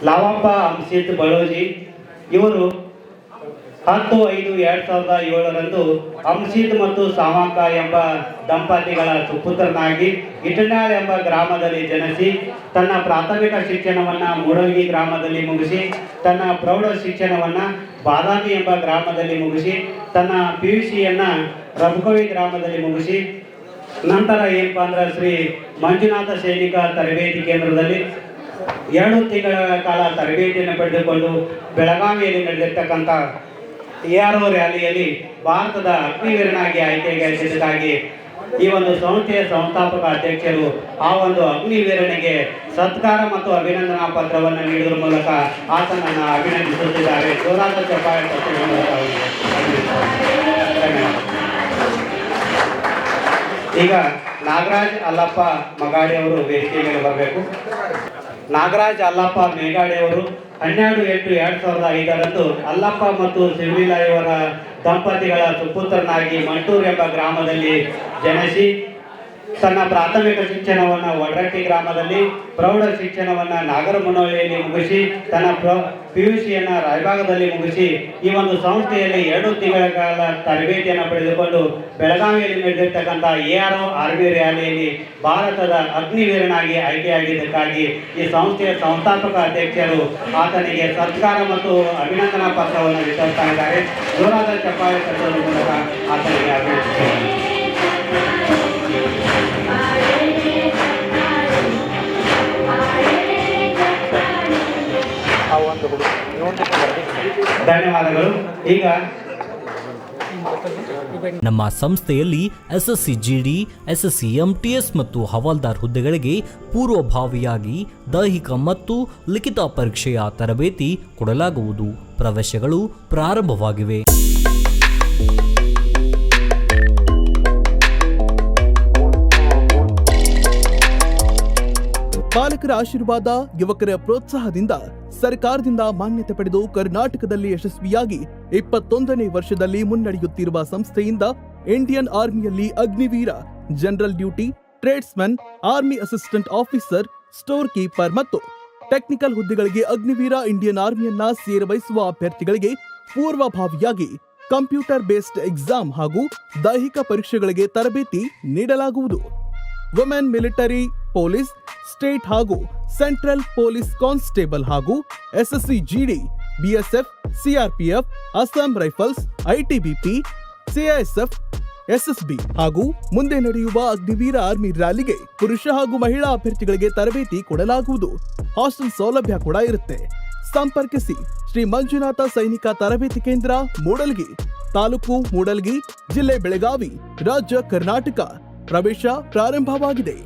ಲಾವಪ್ಪ ಅಂಶಿತ್ ಬಳೋಜಿ ಇವರು 10/5/2007 ಅಂಶಿತ್ ಮತ್ತು ಸಾವಂಕ ಎಂಬ ದಂಪತಿಗಳ ಸುಪುತ್ರನಾಗಿ ಇಟನಾಳ್ ಎಂಬ ಗ್ರಾಮದಲ್ಲಿ ಜನಿಸಿ ತನ್ನ ಪ್ರಾಥಮಿಕ ಶಿಕ್ಷಣವನ್ನು ಮೂಡಲ್ಗಿ ಗ್ರಾಮದಲ್ಲಿ ಮುಗಿಸಿ ತನ್ನ ಪ್ರೌಢ ಶಿಕ್ಷಣವನ್ನು ಬಾದಾಮಿ ಎಂಬ ಗ್ರಾಮದಲ್ಲಿ ಮುಗಿಸಿ ತನ್ನ PUCಯನ್ನು ರಬಕವಿ ಗ್ರಾಮದಲ್ಲಿ ಮುಗಿಸಿ ನಂತರ ಏನಪ್ಪಾ ಅಂದ್ರೆ ಶ್ರೀ ಮಂಜುನಾಥ ಸೈನಿಕ ತರಬೇತಿ ಕೇಂದ್ರದಲ್ಲಿ 2 ತಿಂಗಳ ಕಾಲ ತರಬೇತಿಯನ್ನು ಪಡೆದುಕೊಂಡು ಬೆಳಗಾವಿಯಲ್ಲಿ ನಡೆದಿರ್ತಕ್ಕಂಥ ARO ರ್ಯಾಲಿಯಲ್ಲಿ ಭಾರತದ ಅಗ್ನಿವೀರನಾಗಿ ಆಯ್ಕೆಯಾಗಿದ್ದಕ್ಕಾಗಿ ಈ ಒಂದು ಸಂಸ್ಥೆಯ ಸಂಸ್ಥಾಪಕ ಅಧ್ಯಕ್ಷರು ಆ ಒಂದು ಅಗ್ನಿವೀರನಿಗೆ ಸತ್ಕಾರ ಮತ್ತು ಅಭಿನಂದನಾ ಪತ್ರವನ್ನು ನೀಡುವ ಮೂಲಕ ಆತನನ್ನು ಅಭಿನಂದಿಸುತ್ತಿದ್ದಾರೆ. ಜೋರಾದ ಚಪ್ಪಾಳೆ ತಟ್ಟುವ ಮೂಲಕ ಅವರಿಗೆ ಈಗ ನಾಗರಾಜ್ ಅಲ್ಲಪ್ಪ ಮಗಾಡಿ ಅವರು ವೇದಿಕೆ ಮೇಲೆ ಬರಬೇಕು. ನಾಗರಾಜ್ ಅಲ್ಲಪ್ಪ ಮೇಗಾಡೆ ಅವರು 12/8/2005 ಅಲ್ಲಪ್ಪ ಮತ್ತು ಸಿವಿಲ ಇವರ ದಂಪತಿಗಳ ಸುಪುತ್ರನಾಗಿ ಮಂಟೂರು ಎಂಬ ಗ್ರಾಮದಲ್ಲಿ ಜನಿಸಿ ತನ್ನ ಪ್ರಾಥಮಿಕ ಶಿಕ್ಷಣವನ್ನು ವಡ್ರಟ್ಟಿ ಗ್ರಾಮದಲ್ಲಿ, ಪ್ರೌಢ ಶಿಕ್ಷಣವನ್ನು ನಾಗರಮುನ್ನೋಳಿಯಲ್ಲಿ ಮುಗಿಸಿ ತನ್ನ PUCಯನ್ನು ರಾಯಬಾಗದಲ್ಲಿ ಮುಗಿಸಿ ಈ ಒಂದು ಸಂಸ್ಥೆಯಲ್ಲಿ 2 ತಿಂಗಳ ಕಾಲ ತರಬೇತಿಯನ್ನು ಪಡೆದುಕೊಂಡು ಬೆಳಗಾವಿಯಲ್ಲಿ ನಡೆದಿರ್ತಕ್ಕಂಥ ARO ಆರ್ಮಿ ರ್ಯಾಲಿಯಲ್ಲಿ ಭಾರತದ ಅಗ್ನಿವೀರನಾಗಿ ಆಯ್ಕೆಯಾಗಿದ್ದಕ್ಕಾಗಿ ಈ ಸಂಸ್ಥೆಯ ಸಂಸ್ಥಾಪಕ ಅಧ್ಯಕ್ಷರು ಆತನಿಗೆ ಸತ್ಕಾರ ಮತ್ತು ಅಭಿನಂದನಾ ಪತ್ರವನ್ನು ವಿತರಿಸ್ತಾ ಇದ್ದಾರೆ. ಜೋರಾದ ಚಪ್ಪಾಳೆ ತಟ್ಟುವ ಮೂಲಕ ಆತನಿಗೆ ಅಭಿನಂದಿಸುತ್ತಾರೆ. ಧನ್ಯವಾದಗಳು. ಈಗ ನಮ್ಮ ಸಂಸ್ಥೆಯಲ್ಲಿ SSC GD, SSC MTS ಮತ್ತು ಹವಾಲ್ದಾರ್ ಹುದ್ದೆಗಳಿಗೆ ಪೂರ್ವಭಾವಿಯಾಗಿ ದೈಹಿಕ ಮತ್ತು ಲಿಖಿತ ಪರೀಕ್ಷೆಯ ತರಬೇತಿ ಕೊಡಲಾಗುವುದು. ಪ್ರವೇಶಗಳು ಪ್ರಾರಂಭವಾಗಿವೆ. ಪಾಲಕರ ಆಶೀರ್ವಾದ, ಯುವಕರ ಪ್ರೋತ್ಸಾಹದಿಂದ ಸರ್ಕಾರದಿಂದ ಮಾನ್ಯತೆ ಪಡೆದು ಕರ್ನಾಟಕದಲ್ಲಿ ಯಶಸ್ವಿಯಾಗಿ 21ನೇ ವರ್ಷದಲ್ಲಿ ಮುನ್ನಡೆಯುತ್ತಿರುವ ಸಂಸ್ಥೆಯಿಂದ ಇಂಡಿಯನ್ ಆರ್ಮಿಯಲ್ಲಿ Agniveer, general duty, tradesman, army assistant officer, store keeper ಮತ್ತು ಟೆಕ್ನಿಕಲ್ ಹುದ್ದೆಗಳಿಗೆ ಅಗ್ನಿವೀರ ಇಂಡಿಯನ್ ಆರ್ಮಿಯನ್ನ ಸೇರಬಯಸುವ ಅಭ್ಯರ್ಥಿಗಳಿಗೆ ಪೂರ್ವಭಾವಿಯಾಗಿ ಕಂಪ್ಯೂಟರ್ ಬೇಸ್ಡ್ ಎಕ್ಸಾಮ್ ಹಾಗೂ ದೈಹಿಕ ಪರೀಕ್ಷೆಗಳಿಗೆ ತರಬೇತಿ ನೀಡಲಾಗುವುದು. ವುಮೆನ್ ಮಿಲಿಟರಿ, ಪೊಲೀಸ್, ಸ್ಟೇಟ್ ಹಾಗೂ ಸೆಂಟ್ರಲ್ ಪೊಲೀಸ್ ಕಾನ್ಸ್ಟೇಬಲ್ ಹಾಗೂ SSC GD, BSF, CRPF, Assam rifles, ITBP, CISF, SSB ಹಾಗೂ ಮುಂದೆ ನಡೆಯುವ ಅಗ್ನಿವೀರ ಆರ್ಮಿ ರ್ಯಾಲಿಗೆ ಪುರುಷ ಹಾಗೂ ಮಹಿಳಾ ಅಭ್ಯರ್ಥಿಗಳಿಗೆ ತರಬೇತಿ ಕೊಡಲಾಗುವುದು. ಹಾಸ್ಟೆಲ್ ಸೌಲಭ್ಯ ಕೂಡ ಇರುತ್ತೆ. ಸಂಪರ್ಕಿಸಿ ಶ್ರೀ ಮಂಜುನಾಥ ಸೈನಿಕ ತರಬೇತಿ ಕೇಂದ್ರ, ಮೂಡಲ್ಗಿ, ತಾಲೂಕು ಮೂಡಲ್ಗಿ, ಜಿಲ್ಲೆ ಬೆಳಗಾವಿ, ರಾಜ್ಯ ಕರ್ನಾಟಕ. ಪ್ರವೇಶ ಪ್ರಾರಂಭವಾಗಿದೆ.